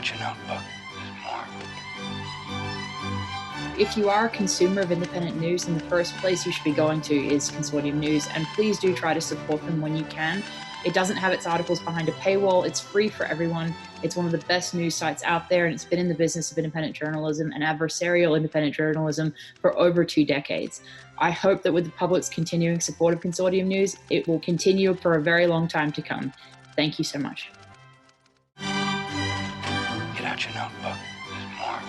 out your notebook. There's more. If you are a consumer of independent news, then the first place you should be going to is Consortium News, and please do try to support them when you can. It doesn't have its articles behind a paywall. It's free for everyone. It's one of the best news sites out there, and it's been in the business of independent journalism and adversarial independent journalism for over 2 decades. I hope that with the public's continuing support of Consortium News, it will continue for a very long time to come. Thank you so much. Get out your notebook. There's more.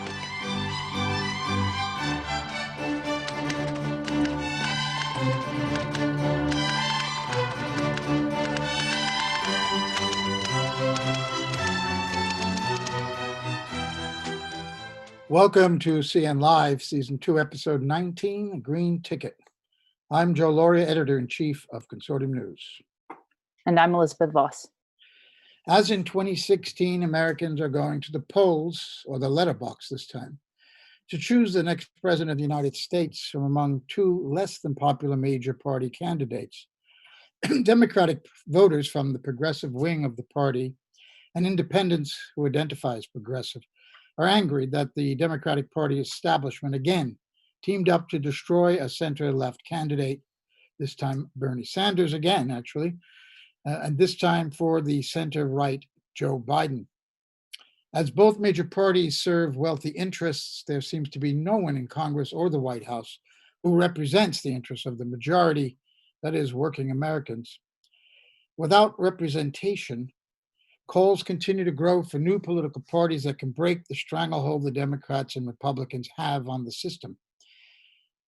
Welcome to CNLive, Season 2, Episode 19, Green Ticket. I'm Joe Lauria, Editor-in-Chief of Consortium News. And I'm Elizabeth Voss. As in 2016, Americans are going to the polls, or the letterbox this time, to choose the next president of the United States from among two less than popular major party candidates. Democratic voters from the progressive wing of the party and independents who identify as progressive are angry that the Democratic Party establishment again teamed up to destroy a center-left candidate, this time Bernie Sanders again, actually, and this time for the center-right Joe Biden. As both major parties serve wealthy interests, there seems to be no one in Congress or the White House who represents the interests of the majority, that is, working Americans. Without representation, calls continue to grow for new political parties that can break the stranglehold the Democrats and Republicans have on the system.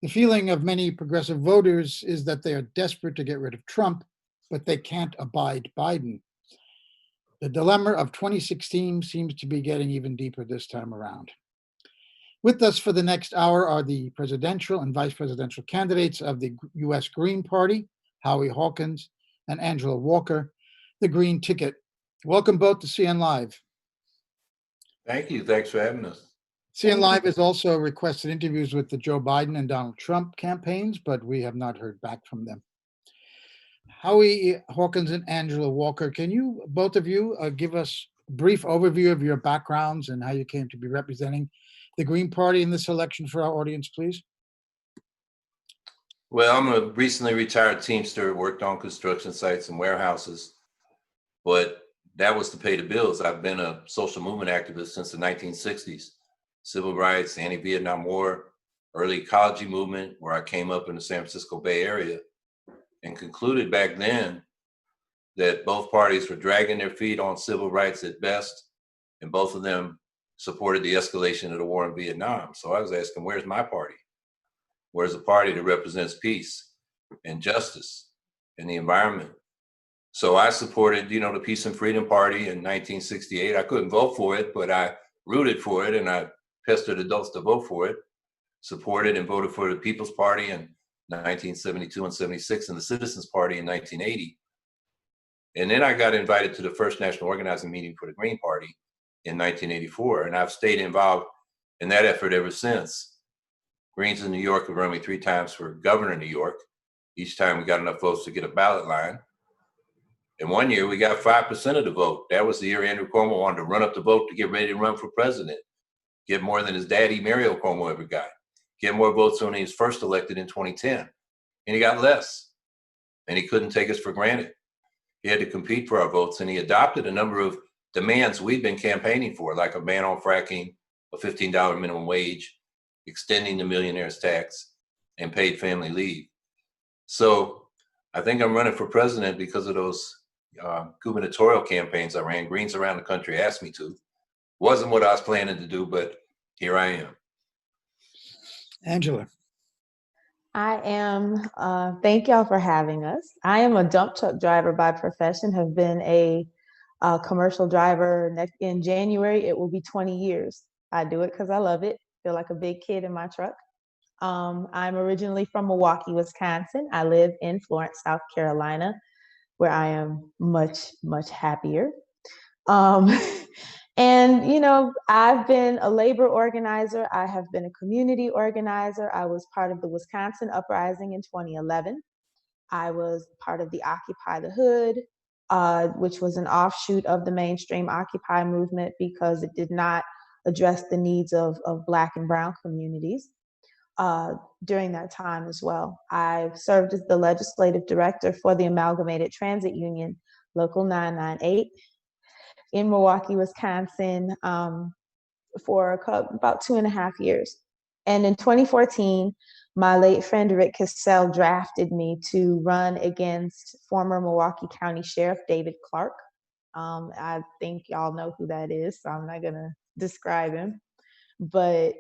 The feeling of many progressive voters is that they are desperate to get rid of Trump, but they can't abide Biden. The dilemma of 2016 seems to be getting even deeper this time around. With us for the next hour are the presidential and vice presidential candidates of the U.S. Green Party, Howie Hawkins and Angela Walker, the Green Ticket. Welcome both to CNLive. Thank you. Thanks for having us. CNLive has also requested interviews with the Joe Biden and Donald Trump campaigns, but we have not heard back from them. Howie Hawkins and Angela Walker, can you, both of you, give us a brief overview of your backgrounds and how you came to be representing the Green Party in this election for our audience, please? Well, I'm a recently retired Teamster, worked on construction sites and warehouses, but that was to pay the bills. I've been a social movement activist since the 1960s. Civil rights, anti-Vietnam War, early ecology movement, where I came up in the San Francisco Bay Area, and concluded back then that both parties were dragging their feet on civil rights at best, and both of them supported the escalation of the war in Vietnam. So I was asking, where's my party? Where's the party that represents peace and justice and the environment? So I supported, the Peace and Freedom Party in 1968. I couldn't vote for it, but I rooted for it and I pestered adults to vote for it, supported and voted for the People's Party in 1972 and 76 and the Citizens Party in 1980. And then I got invited to the first national organizing meeting for the Green Party in 1984. And I've stayed involved in that effort ever since. Greens in New York have run me 3 times for governor of New York. Each time we got enough votes to get a ballot line. And one year we got 5% of the vote. That was the year Andrew Cuomo wanted to run up the vote to get ready to run for president, get more than his daddy Mario Cuomo ever got, get more votes when he was first elected in 2010. And he got less. And he couldn't take us for granted. He had to compete for our votes, and he adopted a number of demands we've been campaigning for, like a ban on fracking, a $15 minimum wage, extending the millionaire's tax, and paid family leave. So I think I'm running for president because of those gubernatorial campaigns I ran. Greens around the country asked me to. Wasn't what I was planning to do, but here I am. Angela. I am, thank y'all for having us. I am a dump truck driver by profession, have been a commercial driver. In January, it will be 20 years. I do it because I love it. Feel like a big kid in my truck. I'm originally from Milwaukee, Wisconsin. I live in Florence, South Carolina, where I am much, much happier. And, I've been a labor organizer. I have been a community organizer. I was part of the Wisconsin Uprising in 2011. I was part of the Occupy the Hood which was an offshoot of the mainstream Occupy movement because it did not address the needs of Black and Brown communities during that time as well. I served as the legislative director for the Amalgamated Transit Union, Local 998, in Milwaukee, Wisconsin, for about 2.5 years. And in 2014, my late friend Rick Cassell drafted me to run against former Milwaukee County Sheriff David Clark. I think y'all know who that is, so I'm not gonna describe him. But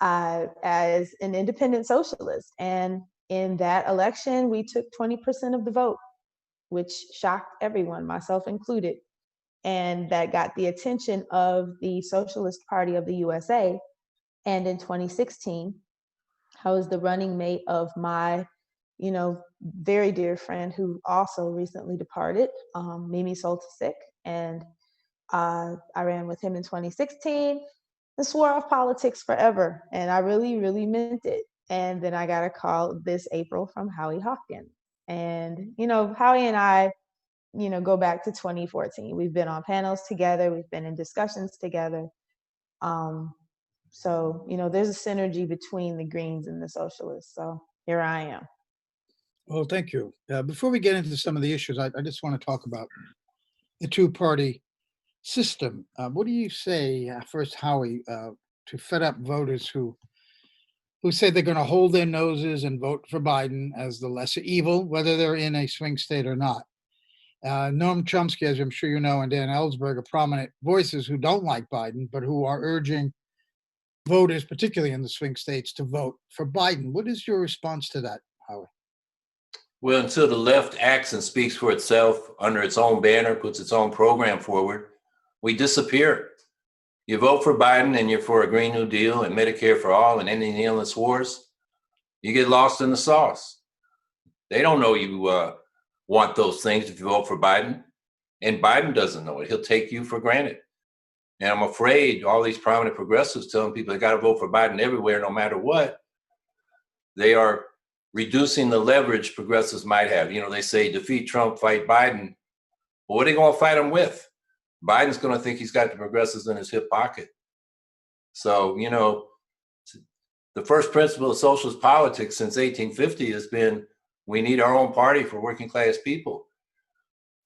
as an independent socialist, and in that election, we took 20% of the vote, which shocked everyone, myself included. And that got the attention of the Socialist Party of the USA. And in 2016, I was the running mate of my, very dear friend who also recently departed, Mimi Soltysik. And I ran with him in 2016 and swore off politics forever. And I really, really meant it. And then I got a call this April from Howie Hawkins. And, Howie and I, go back to 2014. We've been on panels together. We've been in discussions together. So, there's a synergy between the Greens and the Socialists. So here I am. Well, thank you. Before we get into some of the issues, I just want to talk about the two-party system. What do you say, first, Howie, to fed up voters who say they're going to hold their noses and vote for Biden as the lesser evil, whether they're in a swing state or not? Noam Chomsky, as I'm sure you know, and Dan Ellsberg are prominent voices who don't like Biden, but who are urging voters, particularly in the swing states, to vote for Biden. What is your response to that, Howard? Well, until the left acts and speaks for itself under its own banner, puts its own program forward, we disappear. You vote for Biden and you're for a Green New Deal and Medicare for all and ending the endless wars, you get lost in the sauce. They don't know you want those things if you vote for Biden, and Biden doesn't know it. He'll take you for granted. And I'm afraid all these prominent progressives telling people they got to vote for Biden everywhere, no matter what, they are reducing the leverage progressives might have. They say defeat Trump, fight Biden. Well, what are they going to fight him with? Biden's going to think he's got the progressives in his hip pocket. So, the first principle of socialist politics since 1850 has been we need our own party for working class people.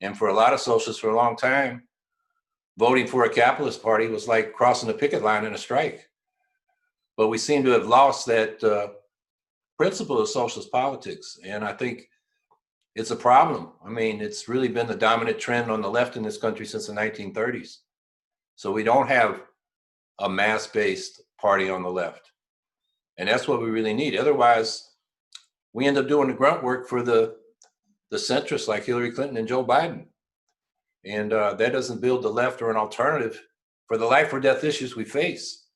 And for a lot of socialists for a long time, voting for a capitalist party was like crossing a picket line in a strike. But we seem to have lost that principle of socialist politics. And I think it's a problem. I mean, it's really been the dominant trend on the left in this country since the 1930s. So we don't have a mass-based party on the left. And that's what we really need. Otherwise, we end up doing the grunt work for the centrists like Hillary Clinton and Joe Biden. And that doesn't build the left or an alternative for the life or death issues we face.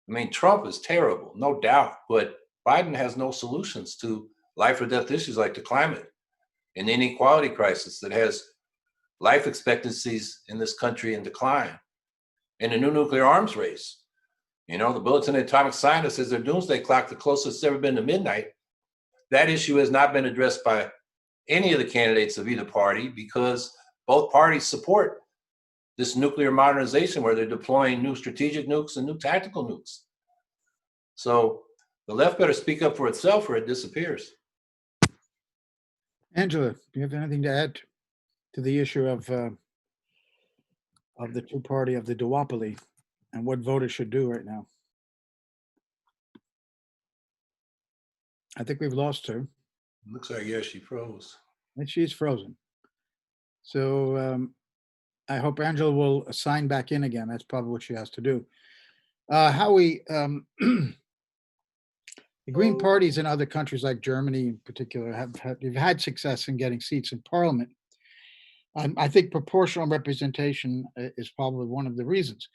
I mean, Trump is terrible, no doubt, but Biden has no solutions to life or death issues like the climate and the inequality crisis that has life expectancies in this country in decline, and the new nuclear arms race. The Bulletin of Atomic Scientists says their doomsday clock, the closest it's ever been to midnight. That issue has not been addressed by any of the candidates of either party because both parties support this nuclear modernization where they're deploying new strategic nukes and new tactical nukes. So the left better speak up for itself or it disappears. Angela, do you have anything to add to the issue of the two-party, of the duopoly, and what voters should do right now? I think we've lost her. Looks like, yeah, she froze. And she's frozen. So I hope Angela will sign back in again. That's probably what she has to do. Howie, the Green parties in other countries like Germany in particular have had success in getting seats in parliament. I think proportional representation is probably one of the reasons.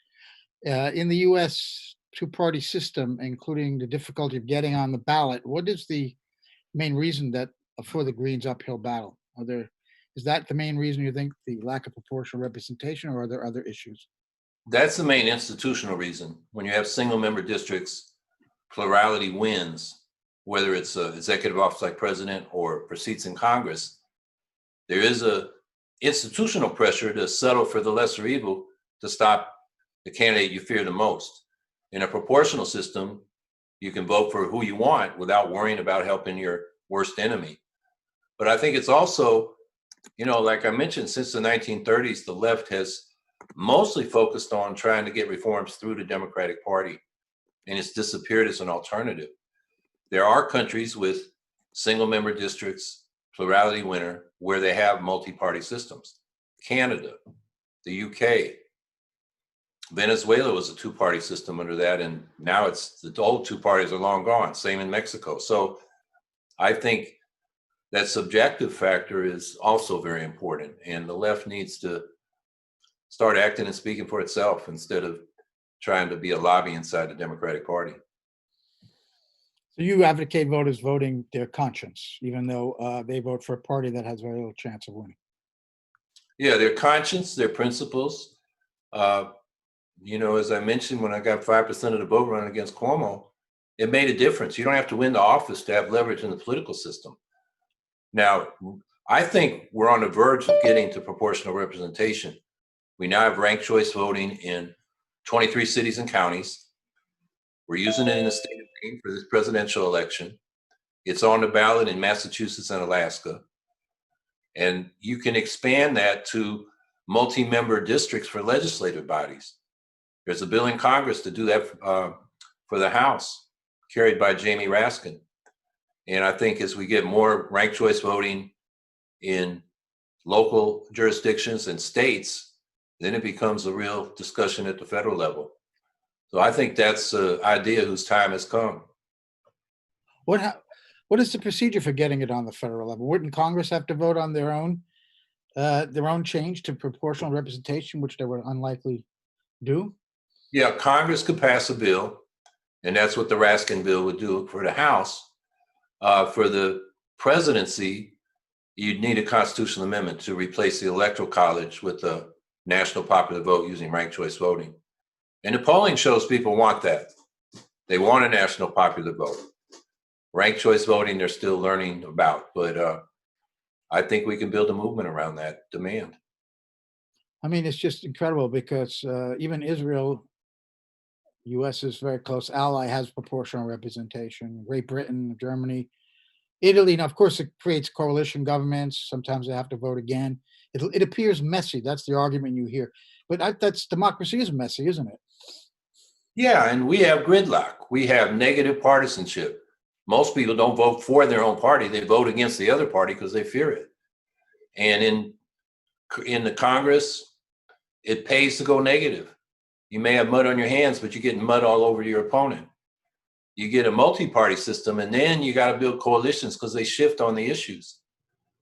In the US two-party system, including the difficulty of getting on the ballot, what is the main reason that for the Greens' uphill battle? Is that the main reason you think, the lack of proportional representation, or are there other issues? That's the main institutional reason. When you have single-member districts, plurality wins, whether it's an executive office like president or for seats in Congress. There is a institutional pressure to settle for the lesser evil to stop the candidate you fear the most. In a proportional system, you can vote for who you want without worrying about helping your worst enemy. But I think it's also, like I mentioned, since the 1930s, the left has mostly focused on trying to get reforms through the Democratic Party, and it's disappeared as an alternative. There are countries with single member districts, plurality winner, where they have multi-party systems. Canada, the UK, Venezuela was a two-party system under that, and now the old two parties are long gone. Same in Mexico. So I think that subjective factor is also very important, and the left needs to start acting and speaking for itself instead of trying to be a lobby inside the Democratic Party. So you advocate voters voting their conscience, even though they vote for a party that has very little chance of winning. Yeah, their conscience, their principles. As I mentioned, when I got 5% of the vote running against Cuomo, it made a difference. You don't have to win the office to have leverage in the political system. Now, I think we're on the verge of getting to proportional representation. We now have ranked choice voting in 23 cities and counties. We're using it in the state of Maine for this presidential election. It's on the ballot in Massachusetts and Alaska. And you can expand that to multi-member districts for legislative bodies. There's a bill in Congress to do that for the House, carried by Jamie Raskin. And I think as we get more ranked choice voting in local jurisdictions and states, then it becomes a real discussion at the federal level. So I think that's an idea whose time has come. What is the procedure for getting it on the federal level? Wouldn't Congress have to vote on their own change to proportional representation, which they would unlikely do? Yeah, Congress could pass a bill, and that's what the Raskin bill would do for the House. For the presidency, you'd need a constitutional amendment to replace the Electoral College with a national popular vote using ranked choice voting. And the polling shows people want that. They want a national popular vote. Ranked choice voting, they're still learning about, but I think we can build a movement around that demand. I mean, it's just incredible because even Israel, U.S.'s very close ally, has proportional representation. Great Britain, Germany, Italy. Now, of course, it creates coalition governments. Sometimes they have to vote again. It appears messy. That's the argument you hear. But that's democracy is messy, isn't it? Yeah, and we have gridlock. We have negative partisanship. Most people don't vote for their own party. They vote against the other party because they fear it. And in the Congress, it pays to go negative. You may have mud on your hands, but you're getting mud all over your opponent. You get a multi-party system, and then you got to build coalitions because they shift on the issues.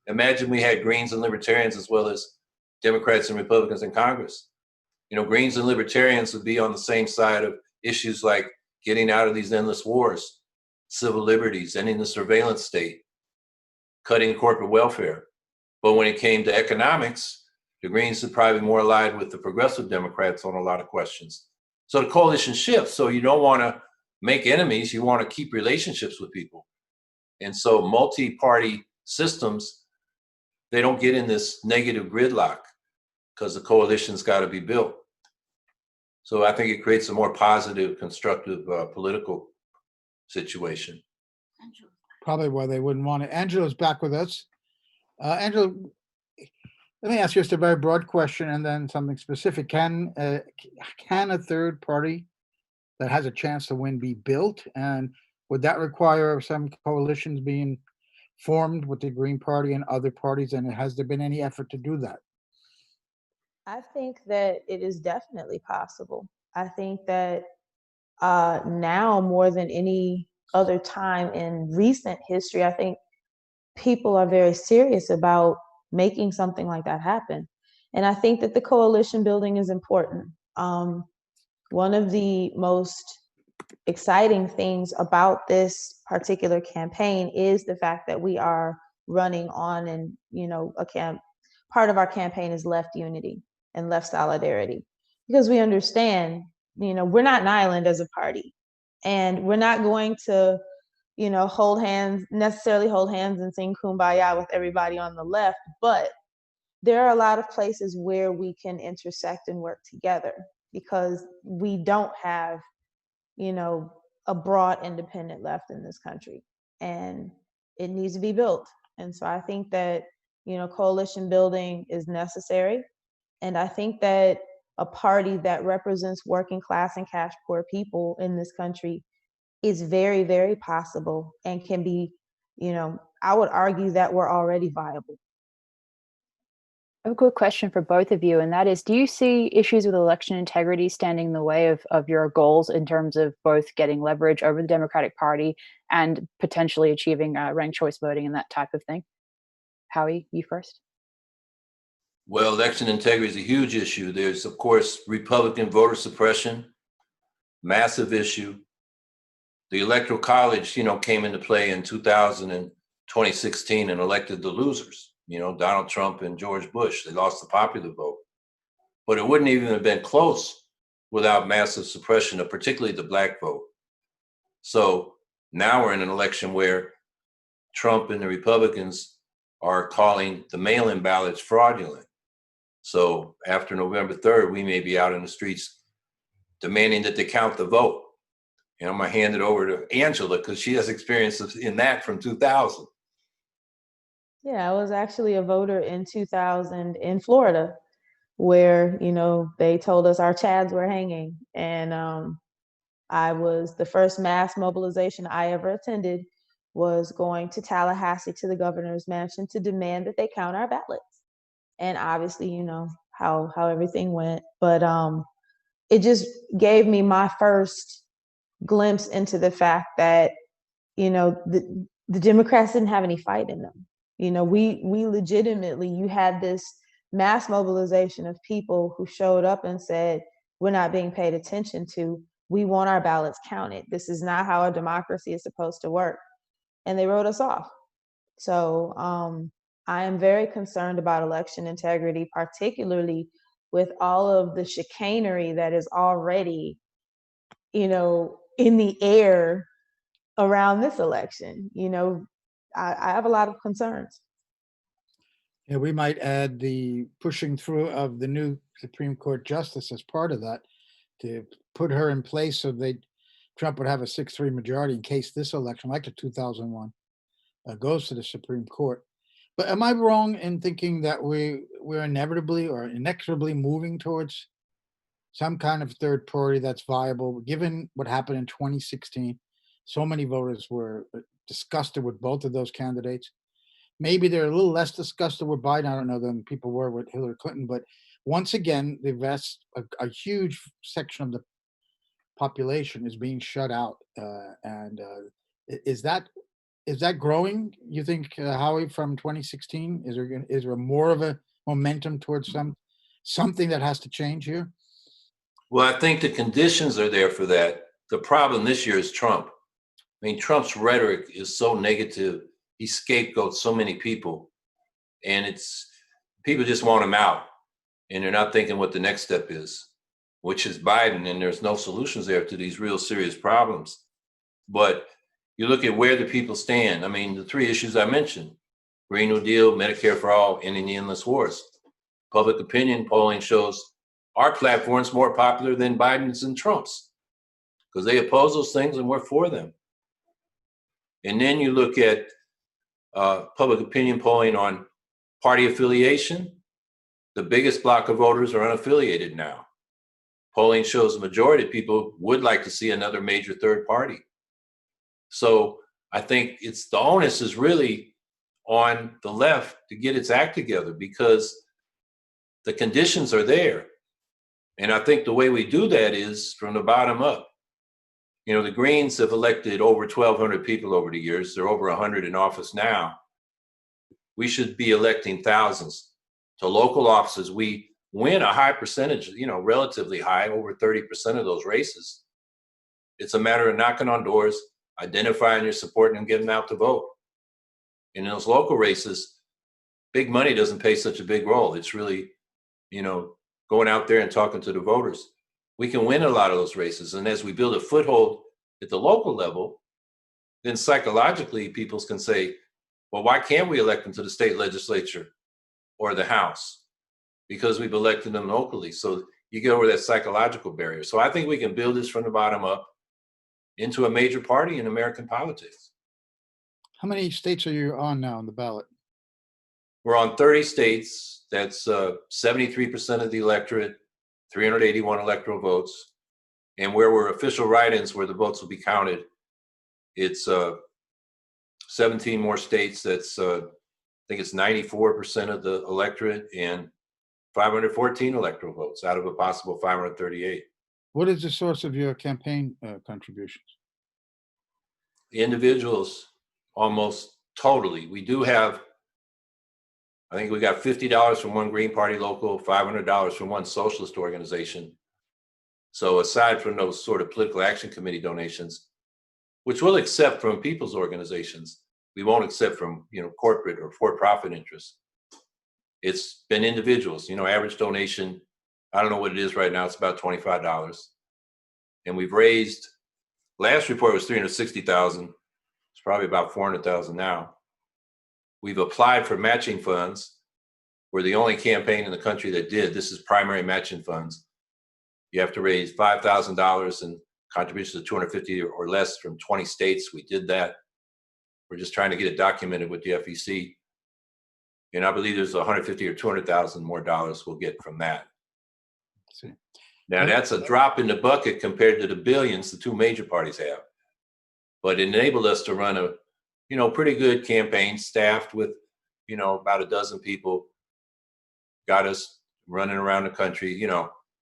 Imagine we had Greens and Libertarians as well as Democrats and Republicans in Congress. Greens and Libertarians would be on the same side of issues like getting out of these endless wars, civil liberties, ending the surveillance state, cutting corporate welfare. But when it came to economics, the Greens are probably more allied with the progressive Democrats on a lot of questions. So the coalition shifts. So you don't want to make enemies. You want to keep relationships with people. And so multi-party systems, they don't get in this negative gridlock because the coalition's got to be built. So I think it creates a more positive, constructive political situation. Probably why they wouldn't want it. Angela's back with us. Angela, let me ask you just a very broad question and then something specific. Can a third party that has a chance to win be built? And would that require some coalitions being formed with the Green Party and other parties? And has there been any effort to do that? I think that it is definitely possible. I think that now more than any other time in recent history, I think people are very serious about making something like that happen. And I think that the coalition building is important. One of the most exciting things about this particular campaign is the fact that we are running on, and part of our campaign is left unity and left solidarity, because we understand, we're not an island as a party, and we're not going to, necessarily hold hands and sing kumbaya with everybody on the left, but there are a lot of places where we can intersect and work together, because we don't have, you know, a broad independent left in this country, and it needs to be built. And so I think that, you know, coalition building is necessary. And I think that a party that represents working class and cash poor people in this country is very, very possible and can be, you know, I would argue that we're already viable. I have a quick question for both of you, and that is, do you see issues with election integrity standing in the way of your goals in terms of both getting leverage over the Democratic Party and potentially achieving ranked choice voting and that type of thing? Howie, you first. Well, election integrity is a huge issue. There's, of course, Republican voter suppression, massive issue. The Electoral College, you know, came into play in 2016 and elected the losers, you know, Donald Trump and George Bush. They lost the popular vote. But it wouldn't even have been close without massive suppression of particularly the Black vote. So now we're in an election where Trump and the Republicans are calling the mail-in ballots fraudulent. So after November 3rd, we may be out in the streets demanding that they count the vote. And I'm gonna hand it over to Angela because she has experience in that from 2000. Yeah, I was actually a voter in 2000 in Florida, where, you know, they told us our chads were hanging. And I was, the first mass mobilization I ever attended was going to Tallahassee to the governor's mansion to demand that they count our ballots. And obviously, you know, how everything went. But it just gave me my first glimpse into the fact that, you know, the Democrats didn't have any fight in them. You know, we legitimately, you had this mass mobilization of people who showed up and said, we're not being paid attention to. We want our ballots counted. This is not how a democracy is supposed to work. And they wrote us off. So I am very concerned about election integrity, particularly with all of the chicanery that is already, you know, in the air around this election. You know, I have a lot of concerns. Yeah, we might add the pushing through of the new Supreme Court justice as part of that, to put her in place so Trump would have a 6-3 majority in case this election, like the 2001, goes to the Supreme Court. But am I wrong in thinking that we're inevitably or inexorably moving towards some kind of third party that's viable, given what happened in 2016? So many voters were disgusted with both of those candidates. Maybe they're a little less disgusted with Biden, I don't know, than people were with Hillary Clinton. But once again, a huge section of the population is being shut out. Is that growing, you think, Howie, from 2016? Is there more of a momentum towards something that has to change here? Well, I think the conditions are there for that. The problem this year is Trump. I mean, Trump's rhetoric is so negative. He scapegoats so many people, and people just want him out, and they're not thinking what the next step is, which is Biden, and there's no solutions there to these real serious problems. But you look at where the people stand. I mean, the three issues I mentioned: Green New Deal, Medicare for all, ending the endless wars. Public opinion polling shows our platform's more popular than Biden's and Trump's because they oppose those things and we're for them. And then you look at public opinion polling on party affiliation. The biggest block of voters are unaffiliated now. Polling shows the majority of people would like to see another major third party. So I think the onus is really on the left to get its act together because the conditions are there. And I think the way we do that is from the bottom up. You know, the Greens have elected over 1,200 people over the years. They're over 100 in office now. We should be electing thousands to local offices. We win a high percentage, you know, relatively high, over 30% of those races. It's a matter of knocking on doors, identifying your support, and getting out to vote. In those local races, big money doesn't play such a big role. It's really, you know, going out there and talking to the voters. We can win a lot of those races. And as we build a foothold at the local level, then psychologically people can say, well, why can't we elect them to the state legislature or the House because we've elected them locally. So you get over that psychological barrier. So I think we can build this from the bottom up into a major party in American politics. How many states are you on now on the ballot? We're on 30 states. That's 73% of the electorate, 381 electoral votes. And where we're official write-ins, where the votes will be counted, it's 17 more states. That's I think it's 94% of the electorate and 514 electoral votes out of a possible 538. What is the source of your campaign contributions? Individuals, almost totally. We do have, I think we got $50 from one Green Party local, $500 from one socialist organization. So aside from those sort of political action committee donations, which we'll accept from people's organizations, we won't accept from, corporate or for-profit interests. It's been individuals, average donation, I don't know what it is right now, it's about $25. And we've raised, last report was 360,000. It's probably about 400,000 now. We've applied for matching funds. We're the only campaign in the country that did. This is primary matching funds. You have to raise $5,000 and contributions of 250 or less from 20 states. We did that. We're just trying to get it documented with the FEC. And I believe there's 150 or 200,000 more dollars we'll get from that. See. Now that's a drop in the bucket compared to the billions the two major parties have. But it enabled us to run a, pretty good campaign staffed with, about a dozen people, got us running around the country.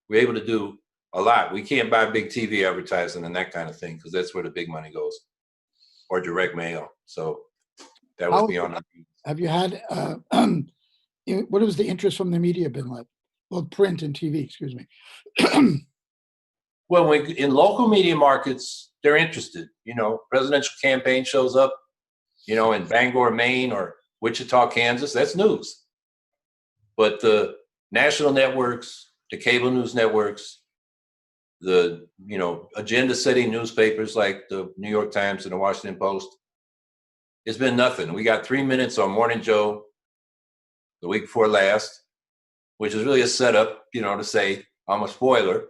We're able to do a lot. We can't buy big TV advertising and that kind of thing because that's where the big money goes, or direct mail. So that was beyond our means. Have you had, what has the interest from the media been like? Well, print and TV, excuse me. Well, in local media markets, they're interested. Presidential campaign shows up, in Bangor, Maine, or Wichita, Kansas, that's news. But the national networks, the cable news networks, the, agenda-setting newspapers like the New York Times and the Washington Post, it's been nothing. We got 3 minutes on Morning Joe the week before last, which is really a setup, to say I'm a spoiler.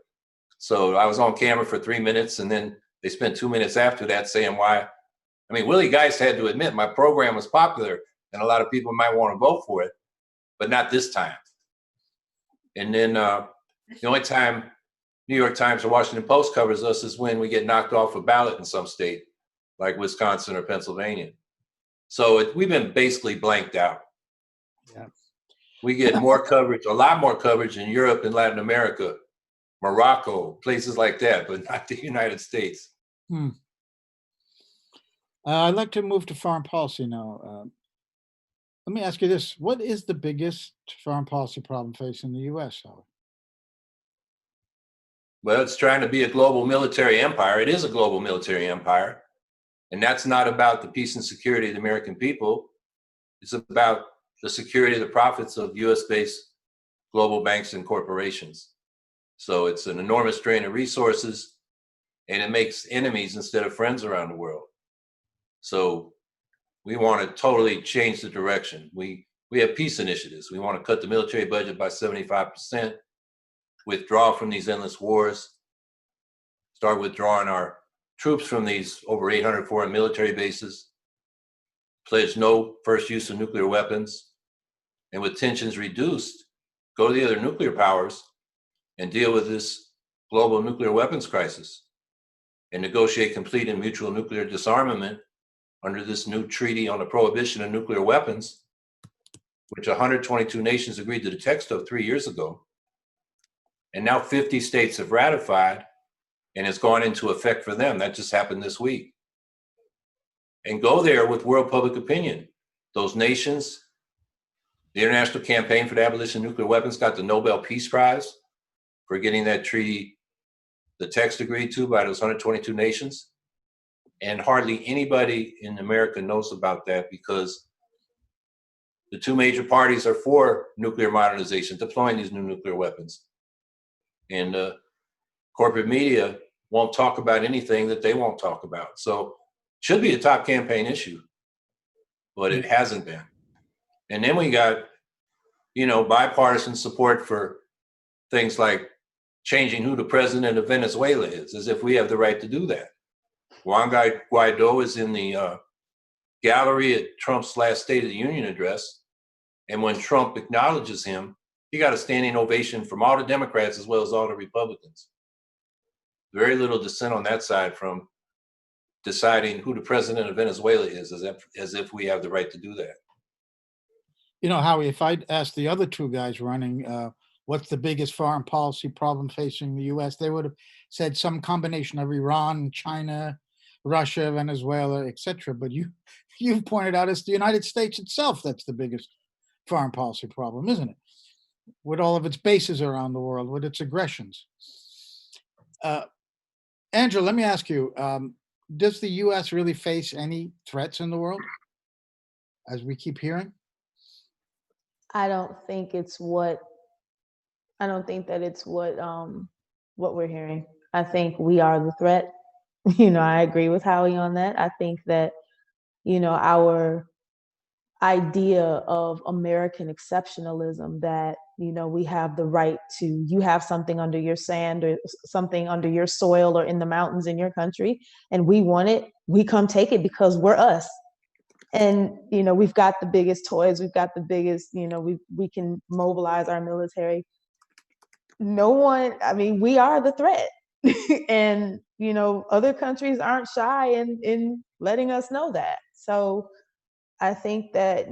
So I was on camera for 3 minutes, and then they spent 2 minutes after that saying why. I mean, Willie Geist had to admit my program was popular, and a lot of people might want to vote for it, but not this time. And then the only time New York Times or Washington Post covers us is when we get knocked off a ballot in some state, like Wisconsin or Pennsylvania. So we've been basically blanked out. Yeah. We get more coverage, a lot more coverage in Europe and Latin America, Morocco, places like that, but not the United States. I'd like to move to foreign policy now. Let me ask you this. What is the biggest foreign policy problem facing the U.S., Howard? Well, it's trying to be a global military empire. It is a global military empire. And that's not about the peace and security of the American people. It's about the security of the profits of US-based global banks and corporations. So it's an enormous drain of resources, and it makes enemies instead of friends around the world. So we want to totally change the direction. We have peace initiatives. We want to cut the military budget by 75%, withdraw from these endless wars, start withdrawing our troops from these over 800 foreign military bases, pledge no first use of nuclear weapons, and with tensions reduced, go to the other nuclear powers and deal with this global nuclear weapons crisis and negotiate complete and mutual nuclear disarmament under this new treaty on the prohibition of nuclear weapons, which 122 nations agreed to the text of 3 years ago. And now 50 states have ratified, and it's gone into effect for them. That just happened this week. And go there with world public opinion. Those nations, the International Campaign for the Abolition of Nuclear Weapons got the Nobel Peace Prize for getting that treaty, the text agreed to by those 122 nations. And hardly anybody in America knows about that because the two major parties are for nuclear modernization, deploying these new nuclear weapons. And corporate media won't talk about anything that they won't talk about. So it should be a top campaign issue, but it hasn't been. And then we got, bipartisan support for things like changing who the president of Venezuela is, as if we have the right to do that. Juan Guaido is in the gallery at Trump's last State of the Union address. And when Trump acknowledges him, he got a standing ovation from all the Democrats as well as all the Republicans. Very little dissent on that side from deciding who the president of Venezuela is, as if we have the right to do that. Howie, if I'd asked the other two guys running, what's the biggest foreign policy problem facing the U.S., they would have said some combination of Iran, China, Russia, Venezuela, etc. But you've pointed out it's the United States itself that's the biggest foreign policy problem, isn't it? With all of its bases around the world, with its aggressions. Andrew, let me ask you, does the U.S. really face any threats in the world, as we keep hearing? I don't think that it's what we're hearing. I think we are the threat. I agree with Howie on that. I think that, our idea of American exceptionalism, that, we have the right to, you have something under your sand or something under your soil or in the mountains in your country, and we want it, we come take it because we're us. And, we've got the biggest toys, we've got the biggest, we can mobilize our military. We are the threat. And, other countries aren't shy in letting us know that. So I think that,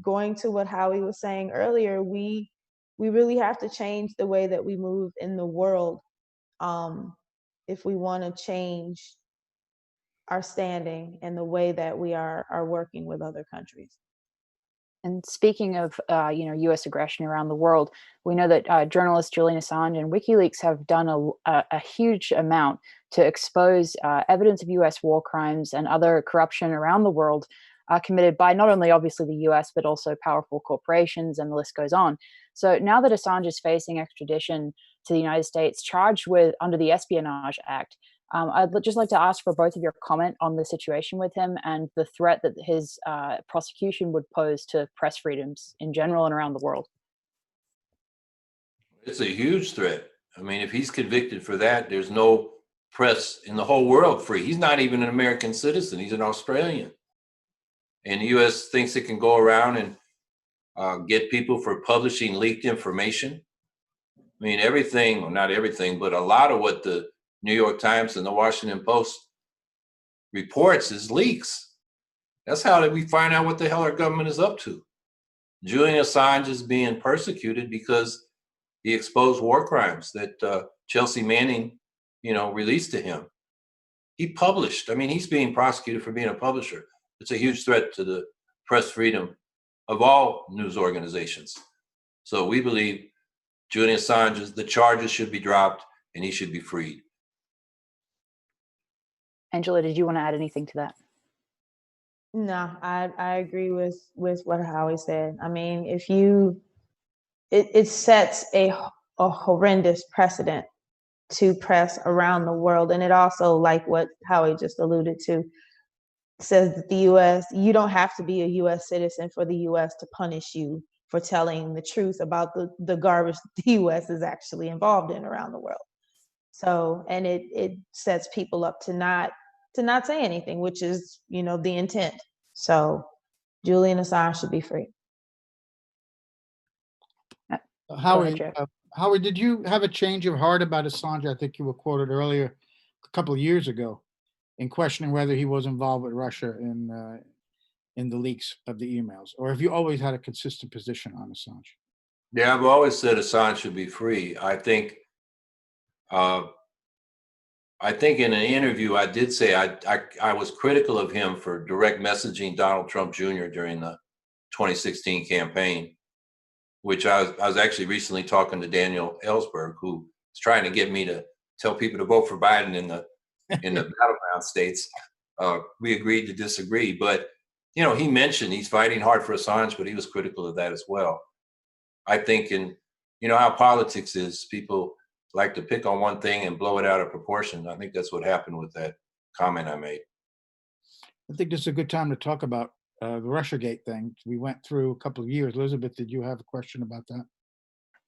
going to what Howie was saying earlier, we really have to change the way that we move in the world if we want to change our standing and the way that we are working with other countries. And speaking of, U.S. aggression around the world, we know that journalist Julian Assange and WikiLeaks have done a huge amount to expose evidence of U.S. war crimes and other corruption around the world committed by not only obviously the U.S., but also powerful corporations, and the list goes on. So now that Assange is facing extradition to the United States, charged with under the Espionage Act, I'd just like to ask for both of your comment on the situation with him and the threat that his prosecution would pose to press freedoms in general and around the world. It's a huge threat. If he's convicted for that, there's no press in the whole world free. He's not even an American citizen. He's an Australian. And the U.S. thinks it can go around and get people for publishing leaked information. Everything, well, not everything, but a lot of what the New York Times and the Washington Post reports is leaks. That's how we find out what the hell our government is up to. Julian Assange is being persecuted because he exposed war crimes that Chelsea Manning, released to him. He published. He's being prosecuted for being a publisher. It's a huge threat to the press freedom of all news organizations. So we believe Julian Assange, the charges should be dropped and he should be freed. Angela, did you want to add anything to that? No, I agree with what Howie said. It sets a horrendous precedent to press around the world. And it also, like what Howie just alluded to, says that the U.S., you don't have to be a U.S. citizen for the U.S. to punish you for telling the truth about the garbage the U.S. is actually involved in around the world. So, and it sets people up to not say anything, which is, the intent. So Julian Assange should be free. Howie, did you have a change of heart about Assange? I think you were quoted earlier a couple of years ago in questioning whether he was involved with Russia in the leaks of the emails, or have you always had a consistent position on Assange? Yeah, I've always said Assange should be free. I think in an interview I did say I was critical of him for direct messaging Donald Trump Jr. during the 2016 campaign, which I was actually recently talking to Daniel Ellsberg, who is trying to get me to tell people to vote for Biden in the battleground states. We agreed to disagree, but he mentioned he's fighting hard for Assange, but he was critical of that as well. I think how politics is, people like to pick on one thing and blow it out of proportion. I think that's what happened with that comment I made. I think this is a good time to talk about the Russiagate thing we went through a couple of years. Elizabeth, did you have a question about that?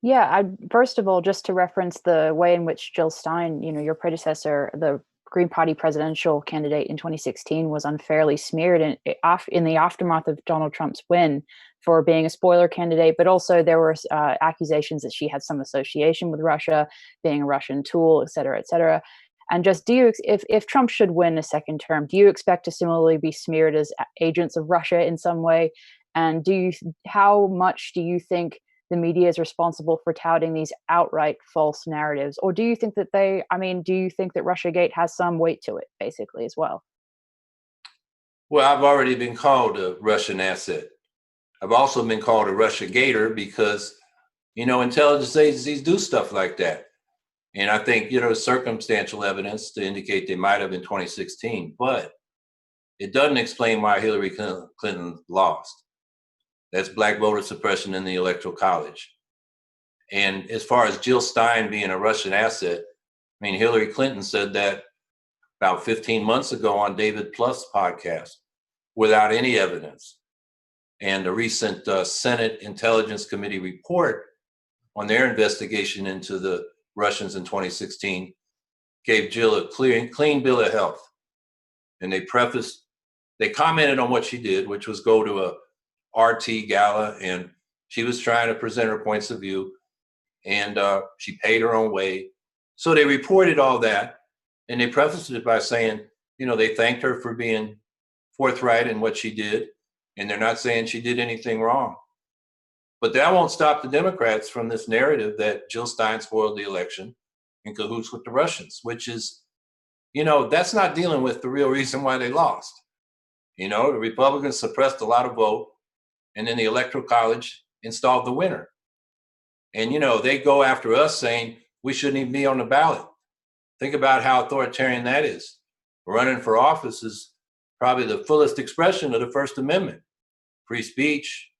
Yeah, first of all, just to reference the way in which Jill Stein, your predecessor, the Green Party presidential candidate in 2016, was unfairly smeared in the aftermath of Donald Trump's win for being a spoiler candidate, but also there were accusations that she had some association with Russia, being a Russian tool, et cetera, et cetera. And just if Trump should win a second term, do you expect to similarly be smeared as agents of Russia in some way? And how much do you think the media is responsible for touting these outright false narratives? Or do you think that do you think that Russiagate has some weight to it, basically, as well? Well, I've already been called a Russian asset. I've also been called a Russiagator because, intelligence agencies do stuff like that. And I think, circumstantial evidence to indicate they might have in 2016, but it doesn't explain why Hillary Clinton lost. That's black voter suppression in the Electoral College. And as far as Jill Stein being a Russian asset, Hillary Clinton said that about 15 months ago on David Plouffe's podcast without any evidence. And the recent Senate Intelligence Committee report on their investigation into the Russians in 2016 gave Jill a clean bill of health. And they commented on what she did, which was go to a RT gala, and she was trying to present her points of view, and she paid her own way. So they reported all that, and they prefaced it by saying, they thanked her for being forthright in what she did, and they're not saying she did anything wrong. But that won't stop the Democrats from this narrative that Jill Stein spoiled the election in cahoots with the Russians, which is, that's not dealing with the real reason why they lost. The Republicans suppressed a lot of vote, and then the Electoral College installed the winner. And, they go after us saying we shouldn't even be on the ballot. Think about how authoritarian that is. Running for office is probably the fullest expression of the First Amendment. Free speech,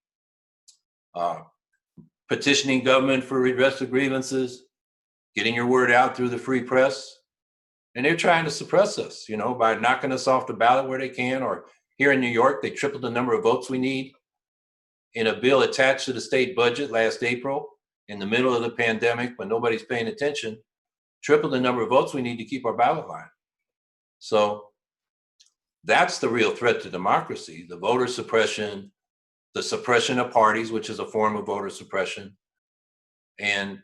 petitioning government for redress of grievances, getting your word out through the free press. And they're trying to suppress us, by knocking us off the ballot where they can. Or here in New York, they tripled the number of votes we need in a bill attached to the state budget last April, in the middle of the pandemic, when nobody's paying attention, triple the number of votes we need to keep our ballot line. So that's the real threat to democracy, the voter suppression, the suppression of parties, which is a form of voter suppression. And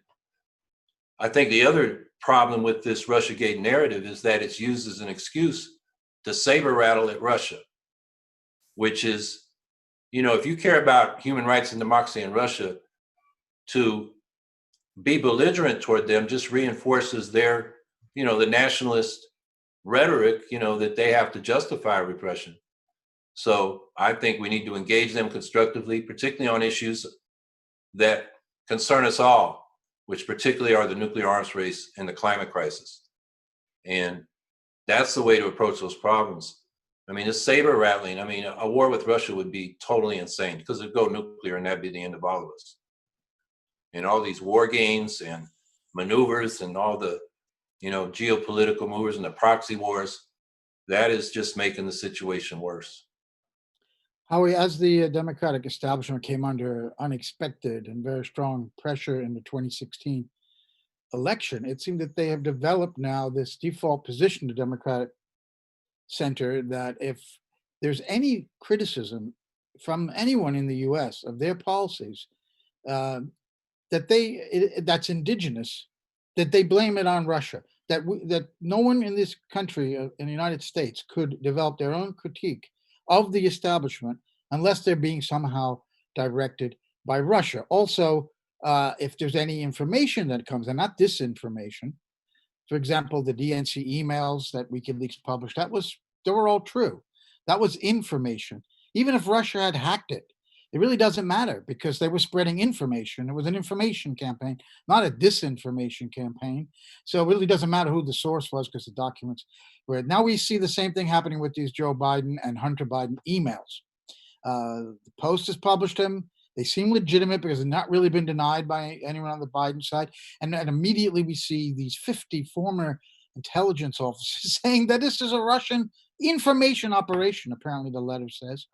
I think the other problem with this Russiagate narrative is that it's used as an excuse to saber rattle at Russia, which is, if you care about human rights and democracy in Russia, to be belligerent toward them just reinforces their, the nationalist rhetoric, that they have to justify repression. So I think we need to engage them constructively, particularly on issues that concern us all, which particularly are the nuclear arms race and the climate crisis. And that's the way to approach those problems. This saber rattling, a war with Russia would be totally insane because it'd go nuclear and that'd be the end of all of us. And all these war games and maneuvers and all the, geopolitical maneuvers and the proxy wars, that is just making the situation worse. Howie, as the Democratic establishment came under unexpected and very strong pressure in the 2016 election, it seemed that they have developed now this default position, the Democratic Center, that if there's any criticism from anyone in the US of their policies that's indigenous, that they blame it on Russia, that no one in this country, in the United States, could develop their own critique of the establishment unless they're being somehow directed by Russia. Also, if there's any information that comes, and not disinformation, for example, the DNC emails that WikiLeaks published, they were all true. That was information. Even if Russia had hacked it, it really doesn't matter because they were spreading information. It was an information campaign, not a disinformation campaign. So it really doesn't matter who the source was because the documents were. Now we see the same thing happening with these Joe Biden and Hunter Biden emails. The Post has published them. They seem legitimate because they've not really been denied by anyone on the Biden side. And immediately we see these 50 former intelligence officers saying that this is a Russian information operation, apparently the letter says.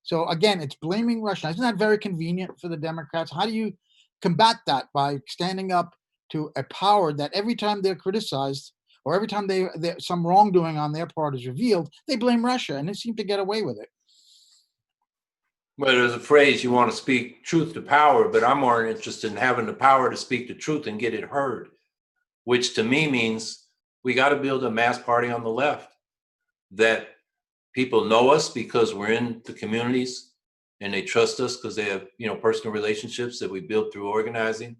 So again, it's blaming Russia. Isn't that very convenient for the Democrats? How do you combat that? By standing up to a power that every time they're criticized or every time some wrongdoing on their part is revealed, they blame Russia, and they seem to get away with it. Well, there's a phrase, you want to speak truth to power, but I'm more interested in having the power to speak the truth and get it heard, which to me means we got to build a mass party on the left that people know us because we're in the communities and they trust us because they have, personal relationships that we built through organizing.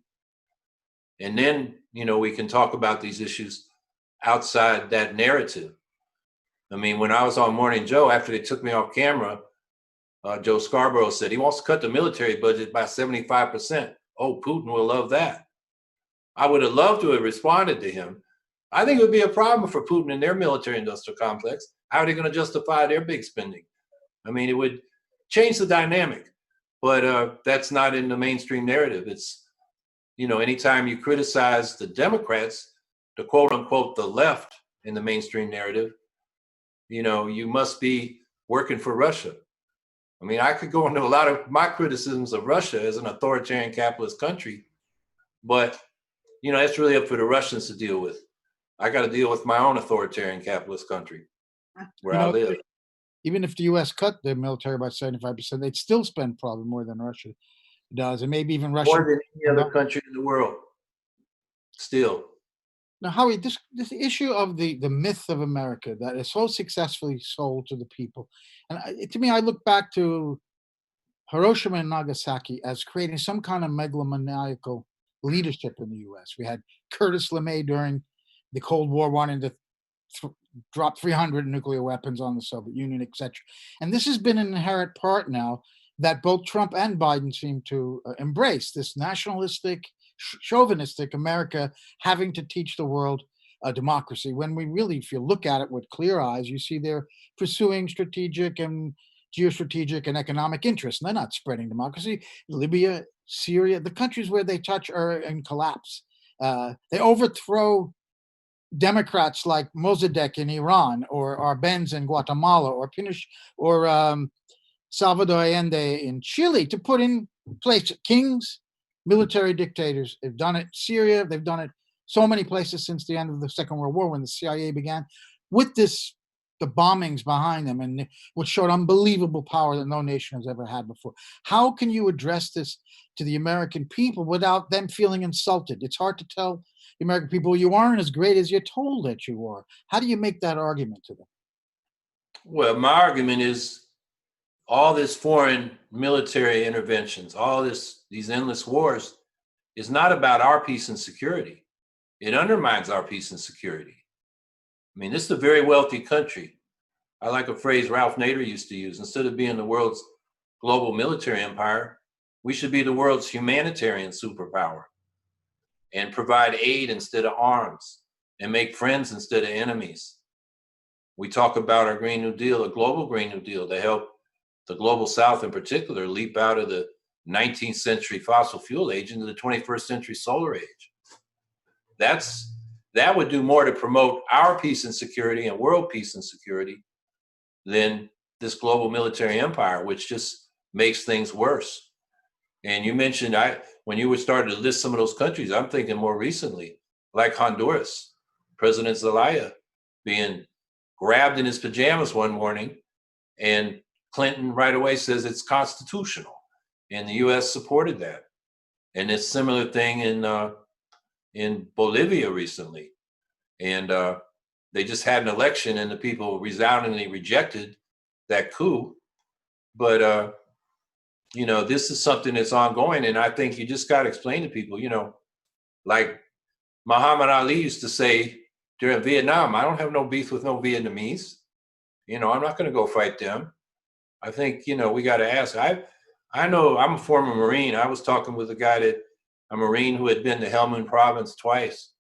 And then, we can talk about these issues outside that narrative. I mean, when I was on Morning Joe, after they took me off camera, Joe Scarborough said he wants to cut the military budget by 75%. Oh, Putin will love that. I would have loved to have responded to him. I think it would be a problem for Putin and their military industrial complex. How are they going to justify their big spending? I mean, it would change the dynamic, but that's not in the mainstream narrative. It's, anytime you criticize the Democrats, the quote unquote, the left in the mainstream narrative, you must be working for Russia. I mean, I could go into a lot of my criticisms of Russia as an authoritarian capitalist country, but, that's really up for the Russians to deal with. I got to deal with my own authoritarian capitalist country where I live. Even if the U.S. cut their military by 75%, they'd still spend probably more than Russia does, and maybe even Russia More than any other country in the world. Still. Now, Howie, this issue of the myth of America that is so successfully sold to the people, and to me, I look back to Hiroshima and Nagasaki as creating some kind of megalomaniacal leadership in the U.S. We had Curtis LeMay during the Cold War wanting to drop 300 nuclear weapons on the Soviet Union, etc. And this has been an inherent part now that both Trump and Biden seem to embrace, this nationalistic, chauvinistic America having to teach the world democracy. When we really, if you look at it with clear eyes, you see they're pursuing strategic and geostrategic and economic interests. And they're not spreading democracy. Libya, Syria, the countries where they touch are in collapse. They overthrow Democrats like Mossadegh in Iran, or Arbenz in Guatemala, or Pinochet, or Salvador Allende in Chile, to put in place kings, military dictators. They've done it in Syria. They've done it so many places since the end of the Second World War when the CIA began, with the bombings behind them, and which showed unbelievable power that no nation has ever had before. How can you address this to the American people without them feeling insulted? It's hard to tell the American people you aren't as great as you're told that you are. How do you make that argument to them? Well, my argument is all this foreign military interventions, all these endless wars is not about our peace and security. It undermines our peace and security. I mean, this is a very wealthy country. I like a phrase Ralph Nader used to use. Instead of being the world's global military empire, we should be the world's humanitarian superpower and provide aid instead of arms and make friends instead of enemies. We talk about our Green New Deal, a global Green New Deal, to help the global South in particular leap out of the 19th century fossil fuel age into the 21st century solar age. That would do more to promote our peace and security and world peace and security than this global military empire, which just makes things worse. And you mentioned, when you were starting to list some of those countries, I'm thinking more recently, like Honduras, President Zelaya being grabbed in his pajamas one morning, and Clinton right away says it's constitutional, and the U.S. supported that. And it's a similar thing in Bolivia recently, and they just had an election, and the people resoundingly rejected that coup. But this is something that's ongoing, and I think you just got to explain to people, like Muhammad Ali used to say during Vietnam, I don't have no beef with no Vietnamese. I'm not going to go fight them. I think, we got to ask. I know I'm a former Marine. I was talking with a Marine who had been to Helmand Province twice.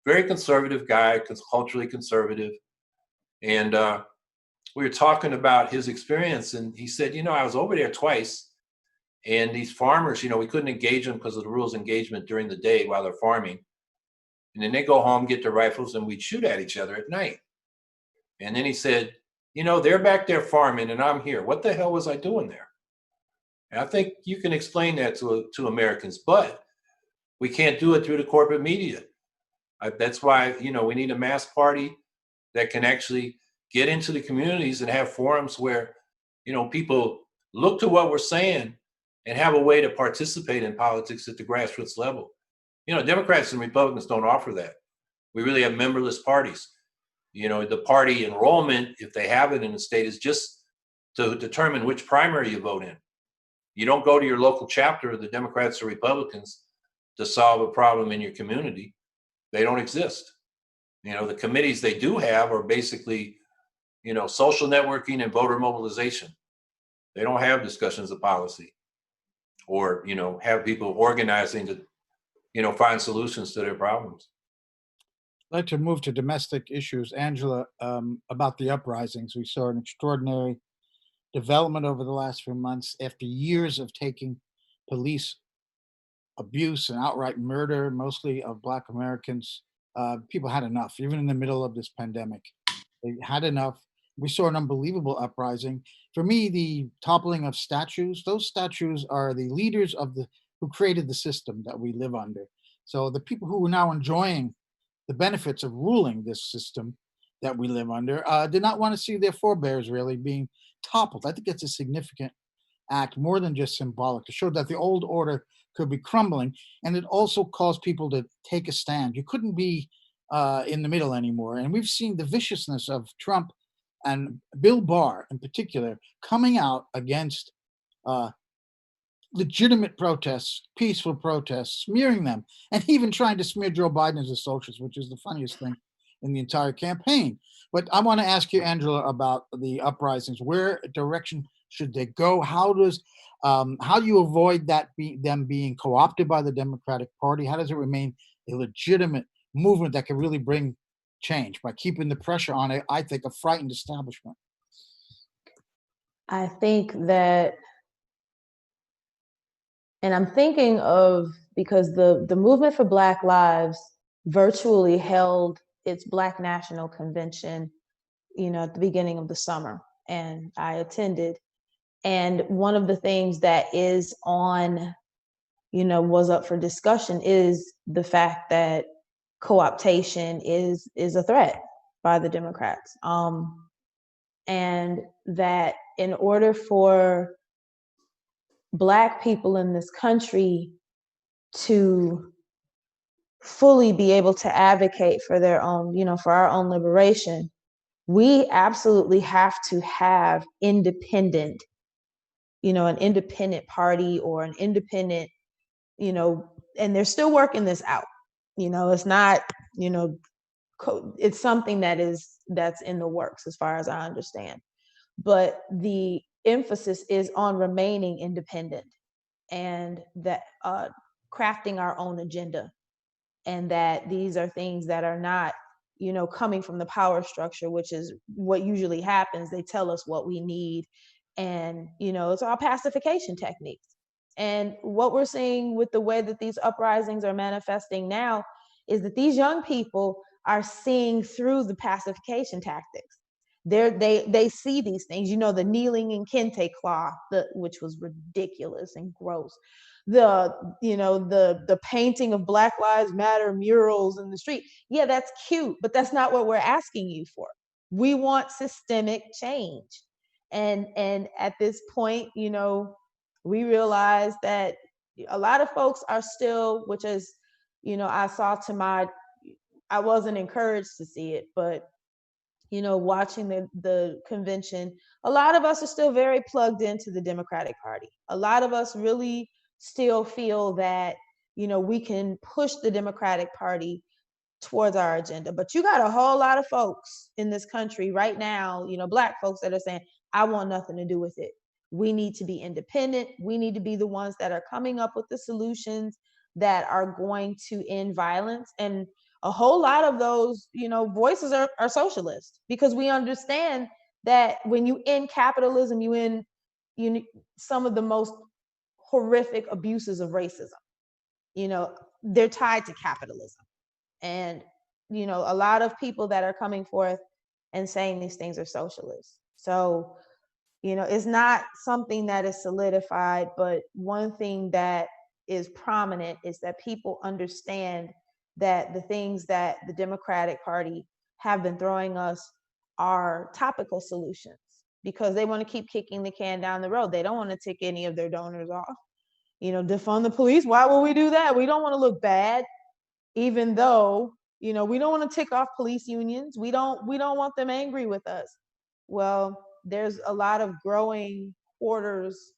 Very conservative guy, culturally conservative. And we were talking about his experience, and he said, I was over there twice, and these farmers, we couldn't engage them because of the rules of engagement during the day while they're farming. And then they go home, get their rifles, and we'd shoot at each other at night. And then he said, they're back there farming and I'm here. What the hell was I doing there? And I think you can explain that to Americans, but we can't do it through the corporate media. That's why, we need a mass party that can actually get into the communities and have forums where, people look to what we're saying and have a way to participate in politics at the grassroots level. Democrats and Republicans don't offer that. We really have memberless parties. The party enrollment, if they have it in the state, is just to determine which primary you vote in. You don't go to your local chapter of the Democrats or Republicans to solve a problem in your community. They don't exist. The committees they do have are basically, social networking and voter mobilization. They don't have discussions of policy or, have people organizing to, find solutions to their problems. I'd like to move to domestic issues. Angela, about the uprisings, we saw an extraordinary development over the last few months after years of taking police abuse and outright murder, mostly of Black Americans. People had enough, even in the middle of this pandemic. They had enough. We saw an unbelievable uprising. For me, the toppling of statues, those statues are the leaders who created the system that we live under. So the people who are now enjoying the benefits of ruling this system that we live under did not want to see their forebears really being toppled. I think it's a significant act, more than just symbolic, to show that the old order could be crumbling. And it also caused people to take a stand. You couldn't be in the middle anymore. And we've seen the viciousness of Trump and Bill Barr in particular coming out against legitimate protests, peaceful protests, smearing them, and even trying to smear Joe Biden as a socialist, which is the funniest thing in the entire campaign. But I want to ask you, Angela, about the uprisings. Where direction should they go? How do you avoid them being co-opted by the Democratic Party? How does it remain a legitimate movement that can really bring change by keeping the pressure on I think, a frightened establishment? I think that, and I'm thinking of, because the movement for Black Lives virtually held its Black National Convention, at the beginning of the summer, and I attended. And one of the things that is on, was up for discussion is the fact that co-optation is a threat by the Democrats. And that in order for Black people in this country to fully be able to advocate for their own, for our own liberation, we absolutely have to have independent, an independent party or an independent, and they're still working this out. It's not, it's something that's in the works as far as I understand. But the emphasis is on remaining independent and that crafting our own agenda, and that these are things that are not, coming from the power structure, which is what usually happens. They tell us what we need, and, it's all pacification techniques. And what we're seeing with the way that these uprisings are manifesting now is that these young people are seeing through the pacification tactics. They see these things, the kneeling in kente cloth, which was ridiculous and gross. The painting of Black Lives Matter murals in the street. Yeah, that's cute, but that's not what we're asking you for. We want systemic change. And at this point, we realize that a lot of folks are still, which is, I wasn't encouraged to see it, but watching the convention, a lot of us are still very plugged into the Democratic Party. A lot of us really still feel that, we can push the Democratic Party towards our agenda. But you got a whole lot of folks in this country right now, Black folks, that are saying, I want nothing to do with it. We need to be independent. We need to be the ones that are coming up with the solutions that are going to end violence. And a whole lot of those, voices are socialist, because we understand that when you end capitalism, you end some of the most horrific abuses of racism. They're tied to capitalism. And, a lot of people that are coming forth and saying these things are socialists. So, It's not something that is solidified, but one thing that is prominent is that people understand that the things that the Democratic Party have been throwing us are topical solutions because they want to keep kicking the can down the road. They don't want to tick any of their donors off. Defund the police. Why would we do that? We don't want to look bad, even though, we don't want to tick off police unions. We don't want them angry with us. Well, there's a lot of growing quarters,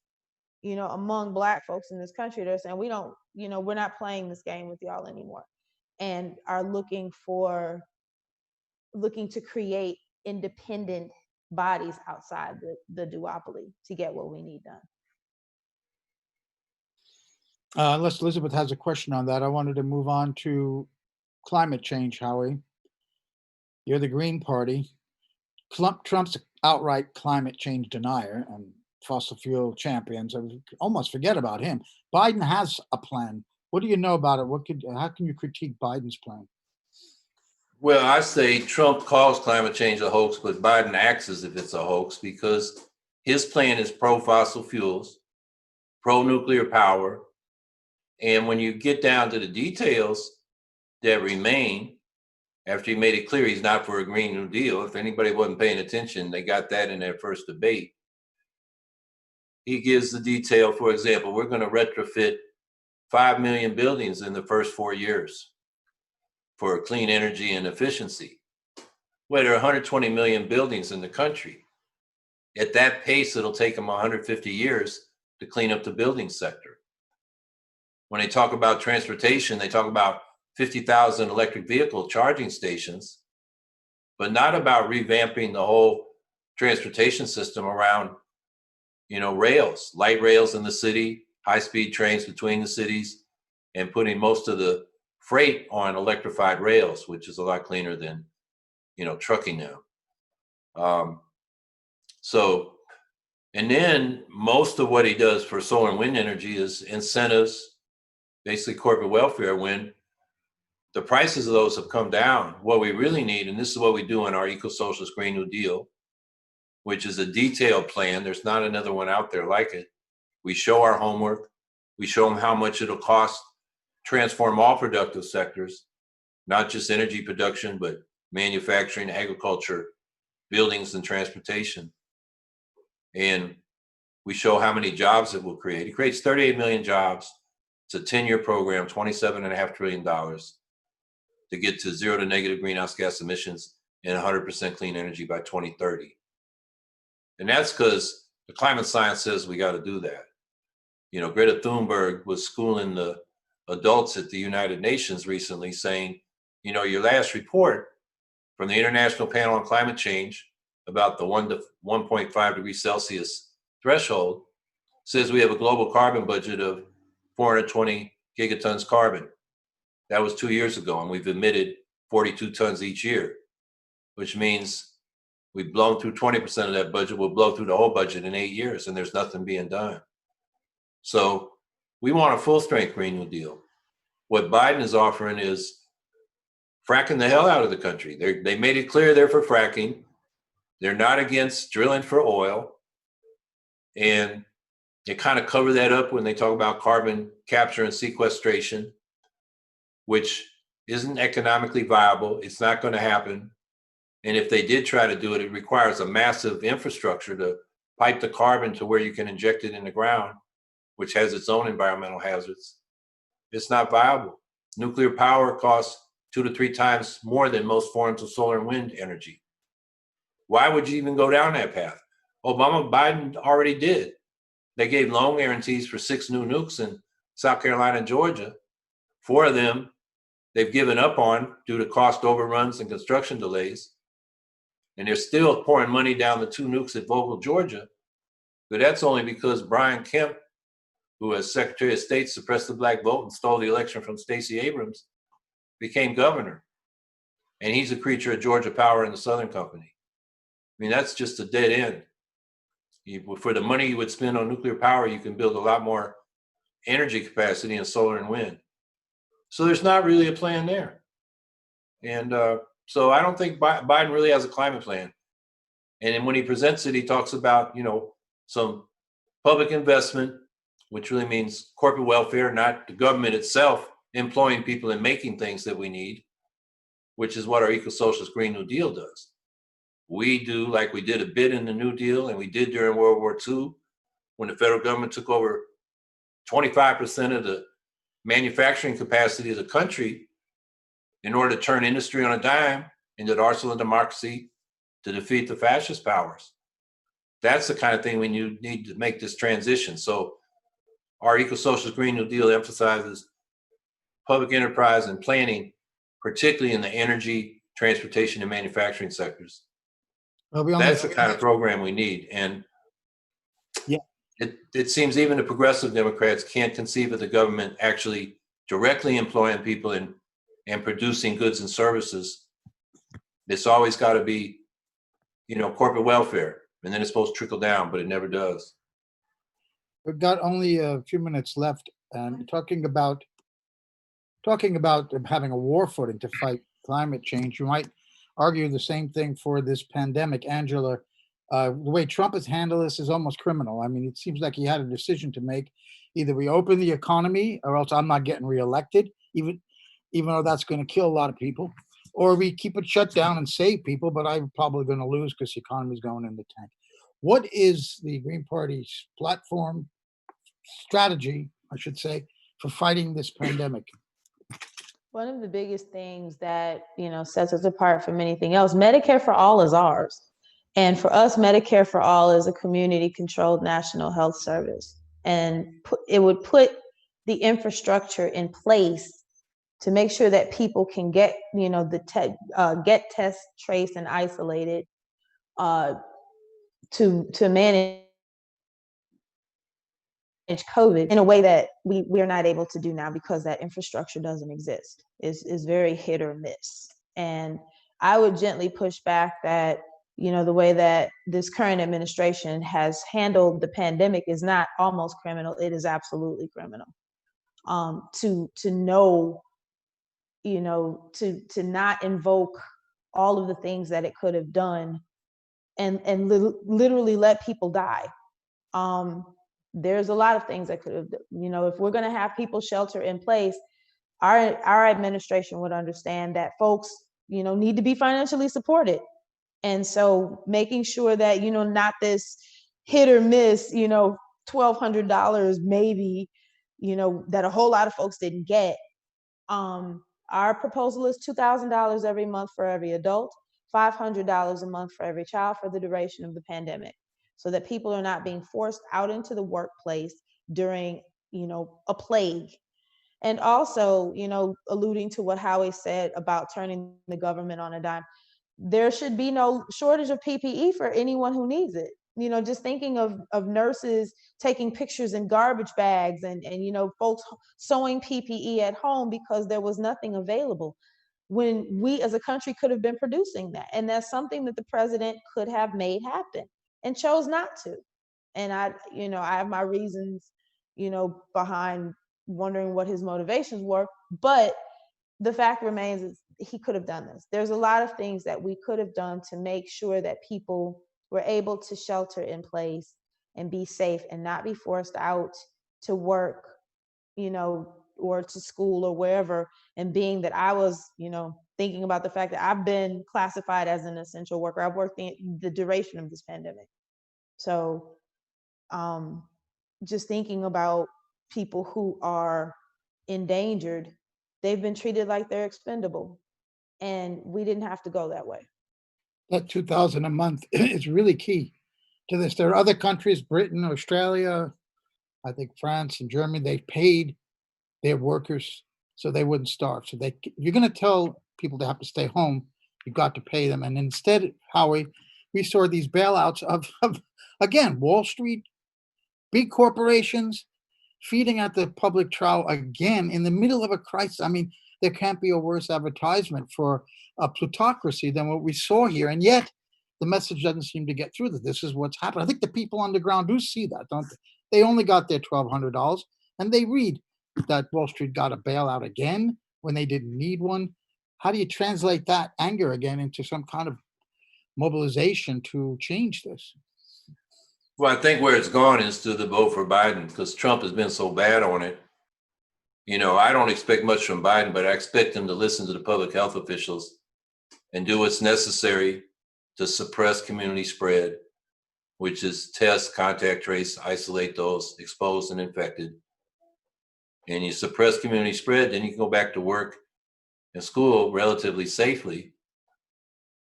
among Black folks in this country. They're saying we're not playing this game with y'all anymore, and are looking to create independent bodies outside the duopoly to get what we need done. Unless Elizabeth has a question on that, I wanted to move on to climate change, Howie. You're the Green Party. Trump's outright climate change denier and fossil fuel champions. I almost forget about him. Biden has a plan. What do you know about it? How can you critique Biden's plan? Well, I say Trump calls climate change a hoax, but Biden acts as if it's a hoax because his plan is pro-fossil fuels, pro-nuclear power. And when you get down to the details that remain, after he made it clear he's not for a Green New Deal, if anybody wasn't paying attention, they got that in their first debate. He gives the detail, for example, we're going to retrofit 5 million buildings in the first 4 years for clean energy and efficiency. Well, there are 120 million buildings in the country. At that pace, it'll take them 150 years to clean up the building sector. When they talk about transportation, they talk about 50,000 electric vehicle charging stations, but not about revamping the whole transportation system around, rails, light rails in the city, high-speed trains between the cities, and putting most of the freight on electrified rails, which is a lot cleaner than, trucking now. And then most of what he does for solar and wind energy is incentives, basically corporate welfare, when the prices of those have come down. What we really need, and this is what we do in our eco-socialist Green New Deal, which is a detailed plan. There's not another one out there like it. We show our homework. We show them how much it'll cost transform all productive sectors, not just energy production, but manufacturing, agriculture, buildings, and transportation. And we show how many jobs it will create. It creates 38 million jobs. It's a 10-year program, $27.5 trillion to get to zero to negative greenhouse gas emissions and 100% clean energy by 2030. And that's because the climate science says we got to do that. Greta Thunberg was schooling the adults at the United Nations recently saying, your last report from the International Panel on Climate Change about the 1 to 1.5 degrees Celsius threshold says we have a global carbon budget of 420 gigatons carbon. That was 2 years ago, and we've emitted 42 tons each year, which means we've blown through 20% of that budget. We'll blow through the whole budget in 8 years, and there's nothing being done. So we want a full-strength Green New Deal. What Biden is offering is fracking the hell out of the country. They made it clear they're for fracking. They're not against drilling for oil. And they kind of cover that up when they talk about carbon capture and sequestration, which isn't economically viable. It's not going to happen. And if they did try to do it, it requires a massive infrastructure to pipe the carbon to where you can inject it in the ground, which has its own environmental hazards. It's not viable. Nuclear power costs 2 to 3 times more than most forms of solar and wind energy. Why would you even go down that path? Biden already did. They gave loan guarantees for 6 new nukes in South Carolina and Georgia. 4 of them they've given up on due to cost overruns and construction delays. And they're still pouring money down the 2 nukes at Vogtle, Georgia. But that's only because Brian Kemp, who as Secretary of State suppressed the black vote and stole the election from Stacey Abrams, became governor. And he's a creature of Georgia Power and the Southern Company. I mean, that's just a dead end. For the money you would spend on nuclear power, you can build a lot more energy capacity in solar and wind. So there's not really a plan there. And so I don't think Biden really has a climate plan. And then when he presents it, he talks about, some public investment, which really means corporate welfare, not the government itself employing people and making things that we need, which is what our eco-socialist Green New Deal does. We do, like we did a bit in the New Deal, and we did during World War II, when the federal government took over 25% of the manufacturing capacity of the country in order to turn industry on a dime into the arsenal of democracy to defeat the fascist powers. That's the kind of thing we need to make this transition. So our eco-socialist Green New Deal emphasizes public enterprise and planning, particularly in the energy, transportation, and manufacturing sectors. Well, we That's the kind of program we need. And yeah, it seems even the progressive Democrats can't conceive of the government actually directly employing people and producing goods and services. It's always got to be, corporate welfare, and then it's supposed to trickle down, but it never does. We've got only a few minutes left, and talking about having a war footing to fight climate change. You might argue the same thing for this pandemic. Angela, the way Trump has handled this is almost criminal. I mean, it seems like he had a decision to make. Either we open the economy or else I'm not getting reelected, even though that's going to kill a lot of people, or we keep it shut down and save people, but I'm probably going to lose because the economy is going in the tank. What is the Green Party's platform, strategy, I should say, for fighting this pandemic? One of the biggest things that, sets us apart from anything else, Medicare for All is ours. And for us, Medicare for All is a community-controlled national health service. And it would put the infrastructure in place to make sure that people can get, get tests, traced, and isolated to manage COVID in a way that we're not able to do now because that infrastructure doesn't exist. Is very hit or miss. And I would gently push back that, the way that this current administration has handled the pandemic is not almost criminal. It is absolutely criminal. To know, to not invoke all of the things that it could have done and literally let people die. There's a lot of things that could have, if we're going to have people shelter in place, our administration would understand that folks, need to be financially supported. And so making sure that, not this hit or miss, $1,200 maybe, that a whole lot of folks didn't get. Our proposal is $2,000 every month for every adult, $500 a month for every child for the duration of the pandemic, so that people are not being forced out into the workplace during, a plague. And also, alluding to what Howie said about turning the government on a dime, there should be no shortage of PPE for anyone who needs it. Just thinking of nurses taking pictures in garbage bags and folks sewing PPE at home because there was nothing available, when we as a country could have been producing that. And that's something that the president could have made happen and chose not to. And I have my reasons, behind wondering what his motivations were, but the fact remains is he could have done this. There's a lot of things that we could have done to make sure that people were able to shelter in place and be safe and not be forced out to work, or to school or wherever. And being that I was, thinking about the fact that I've been classified as an essential worker. I've worked the duration of this pandemic. So just thinking about people who are endangered, they've been treated like they're expendable. And we didn't have to go that way. That $2,000 a month is really key to this. There are other countries, Britain, Australia, I think France and Germany, they paid their workers so they wouldn't starve. So if you're going to tell people to have to stay home, you've got to pay them. And instead, Howie, we saw these bailouts of again, Wall Street, big corporations feeding at the public trial again in the middle of a crisis. I mean, there can't be a worse advertisement for a plutocracy than what we saw here. And yet the message doesn't seem to get through that this is what's happened. I think the people on the ground do see that, don't they? They only got their $1,200 and they read that Wall Street got a bailout again when they didn't need one. How do you translate that anger again into some kind of mobilization to change this? Well, I think where it's gone is to the vote for Biden, because Trump has been so bad on it. I don't expect much from Biden, but I expect him to listen to the public health officials and do what's necessary to suppress community spread, which is test, contact trace, isolate those exposed and infected. And you suppress community spread, then you can go back to work and school relatively safely.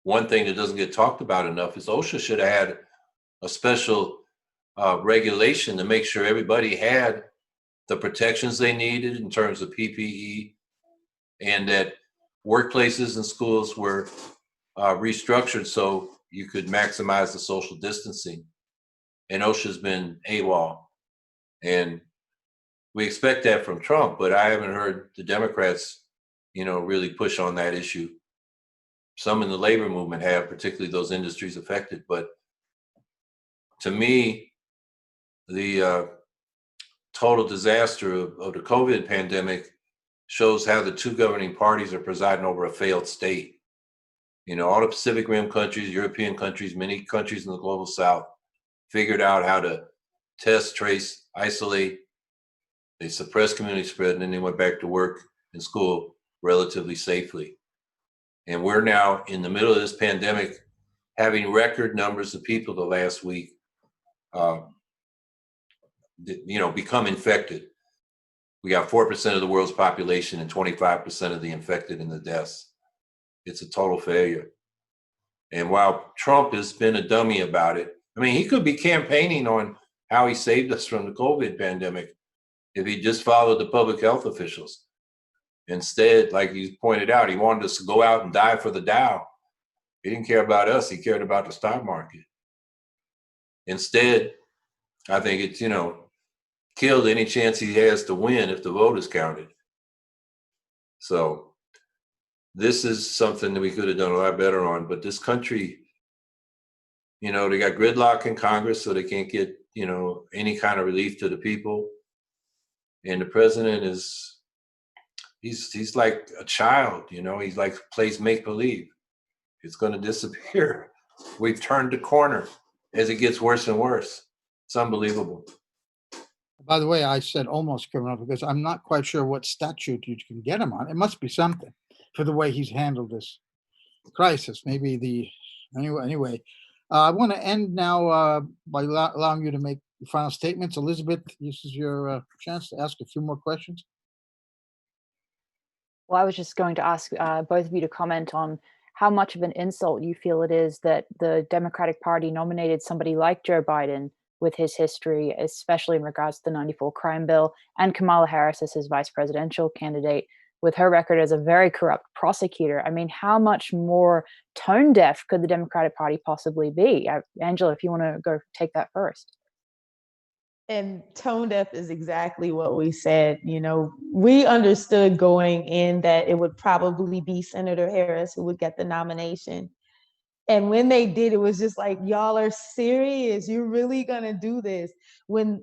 One thing that doesn't get talked about enough is OSHA should have had a special regulation to make sure everybody had the protections they needed in terms of PPE, and that workplaces and schools were restructured so you could maximize the social distancing. And OSHA's been AWOL. And we expect that from Trump, but I haven't heard the Democrats, really push on that issue. Some in the labor movement have, particularly those industries affected. But to me, the total disaster of the COVID pandemic shows how the two governing parties are presiding over a failed state. All the Pacific Rim countries, European countries, many countries in the global South figured out how to test, trace, isolate. They suppressed community spread, and then they went back to work and school relatively safely. And we're now in the middle of this pandemic having record numbers of people the last week, become infected. We got 4% of the world's population and 25% of the infected and the deaths. It's a total failure. And while Trump has been a dummy about it, he could be campaigning on how he saved us from the COVID pandemic if he just followed the public health officials. Instead, like you pointed out, he wanted us to go out and die for the Dow. He didn't care about us. He cared about the stock market. Instead, I think it's, killed any chance he has to win if the vote is counted. So this is something that we could have done a lot better on. But this country, they got gridlock in Congress, so they can't get, any kind of relief to the people. And the president he's like a child, he's like plays make-believe. It's going to disappear. We've turned the corner as it gets worse and worse. It's unbelievable. By the way, I said almost criminal because I'm not quite sure what statute you can get him on. It must be something for the way he's handled this crisis. Maybe anyway. I want to end now by allowing you to make final statements. Elizabeth, this is your chance to ask a few more questions. Well, I was just going to ask both of you to comment on how much of an insult you feel it is that the Democratic Party nominated somebody like Joe Biden with his history, especially in regards to the 94 crime bill, and Kamala Harris as his vice presidential candidate with her record as a very corrupt prosecutor. How much more tone deaf could the Democratic Party possibly be? Angela, if you want to go take that first. And tone deaf is exactly what we said. We understood going in that it would probably be Senator Harris who would get the nomination. And when they did, it was just like, y'all are serious. You're really going to do this when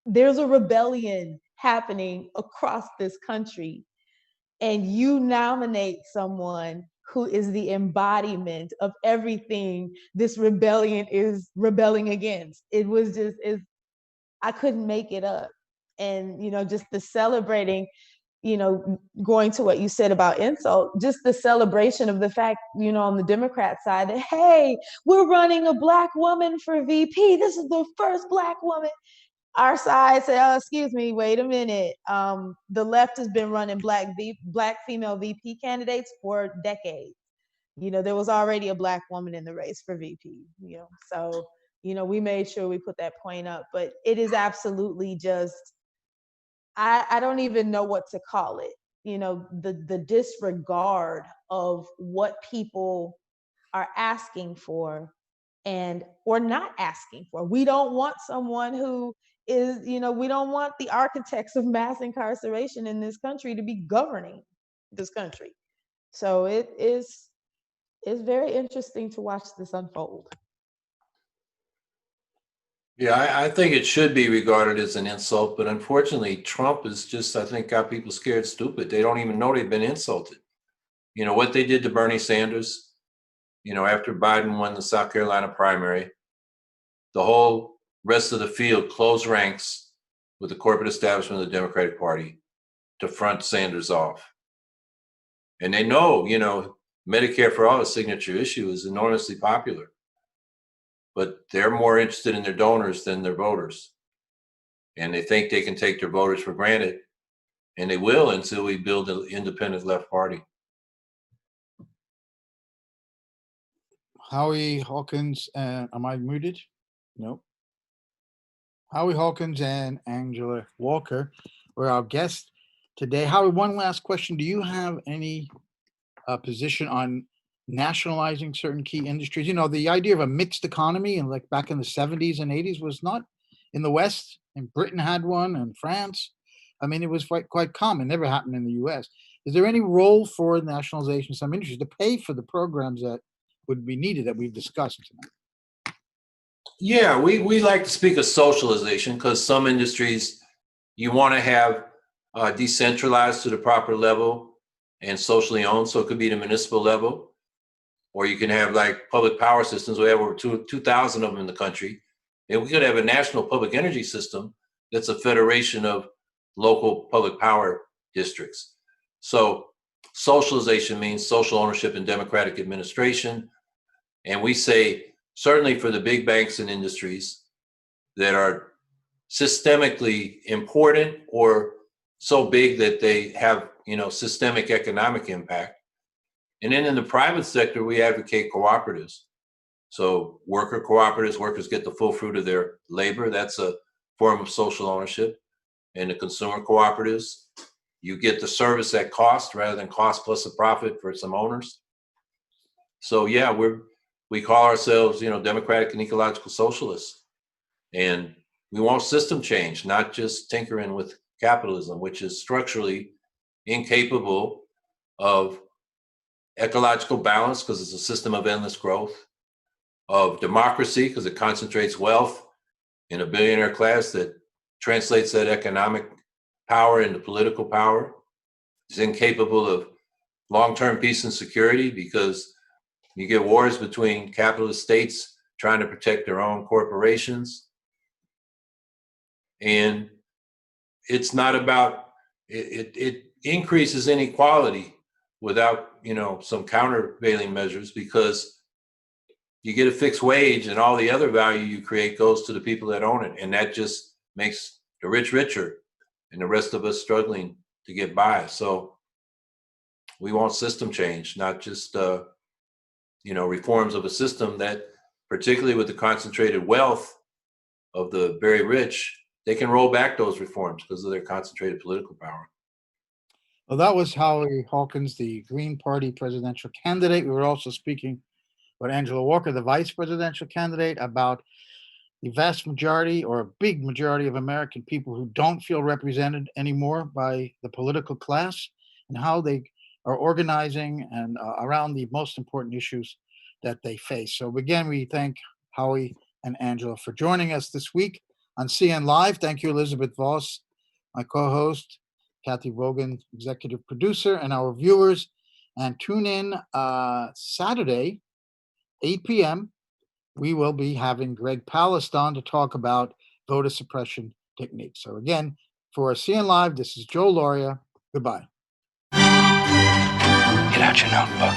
there's a rebellion happening across this country, and you nominate someone who is the embodiment of everything this rebellion is rebelling against. It was just, I couldn't make it up. And, just the celebrating, going to what you said about insult, just the celebration of the fact, on the Democrat side that, hey, we're running a Black woman for VP. This is the first Black woman. Our side said, oh, excuse me, wait a minute. The left has been running Black female VP candidates for decades. There was already a Black woman in the race for VP, so, we made sure we put that point up. But it is absolutely just, I don't even know what to call it. The disregard of what people are asking for or not asking for. We don't want someone who is, we don't want the architects of mass incarceration in this country to be governing this country. So it's very interesting to watch this unfold. Yeah, I think it should be regarded as an insult, but unfortunately, Trump is just, I think, got people scared stupid. They don't even know they've been insulted. What they did to Bernie Sanders, after Biden won the South Carolina primary, the whole rest of the field close ranks with the corporate establishment of the Democratic Party to front Sanders off. And they know, Medicare for All, a signature issue, is enormously popular. But they're more interested in their donors than their voters. And they think they can take their voters for granted. And they will until we build an independent left party. Howie Hawkins, am I muted? No. Howie Hawkins and Angela Walker were our guests today. Howie, one last question. Do you have any position on nationalizing certain key industries? The idea of a mixed economy, and like back in the 70s and 80s, was not in the West, and Britain had one, and France. I mean, it was quite common. Never happened in the US. Is there any role for nationalization of some industries to pay for the programs that would be needed that we've discussed tonight? Yeah, we like to speak of socialization, because some industries you want to have decentralized to the proper level and socially owned. So it could be the municipal level, or you can have like public power systems. We have over 2,000 of them in the country. And we could have a national public energy system that's a federation of local public power districts. So socialization means social ownership and democratic administration. And we say, certainly for the big banks and industries that are systemically important or so big that they have, systemic economic impact. And then in the private sector, we advocate cooperatives. So worker cooperatives, workers get the full fruit of their labor. That's a form of social ownership. And the consumer cooperatives, you get the service at cost rather than cost plus a profit for some owners. So yeah, we call ourselves, democratic and ecological socialists. And we want system change, not just tinkering with capitalism, which is structurally incapable of ecological balance because it's a system of endless growth, of democracy because it concentrates wealth in a billionaire class that translates that economic power into political power. It's incapable of long-term peace and security because you get wars between capitalist states trying to protect their own corporations. And it's not about, it increases inequality without, some countervailing measures, because you get a fixed wage and all the other value you create goes to the people that own it. And that just makes the rich richer and the rest of us struggling to get by. So we want system change, not just, reforms of a system that, particularly with the concentrated wealth of the very rich, they can roll back those reforms because of their concentrated political power. Well, that was Howie Hawkins, the Green Party presidential candidate. We were also speaking with Angela Walker, the vice presidential candidate, about the vast majority or a big majority of American people who don't feel represented anymore by the political class and how they are organizing and around the most important issues that they face. So again, we thank Howie and Angela for joining us this week on CNLive. Thank you, Elizabeth Voss, my co-host, Kathy Vogan, executive producer, and our viewers. And tune in Saturday, 8 p.m. We will be having Greg Palast on to talk about voter suppression techniques. So again, for CNLive, this is Joe Lauria. Goodbye. Get out your notebook.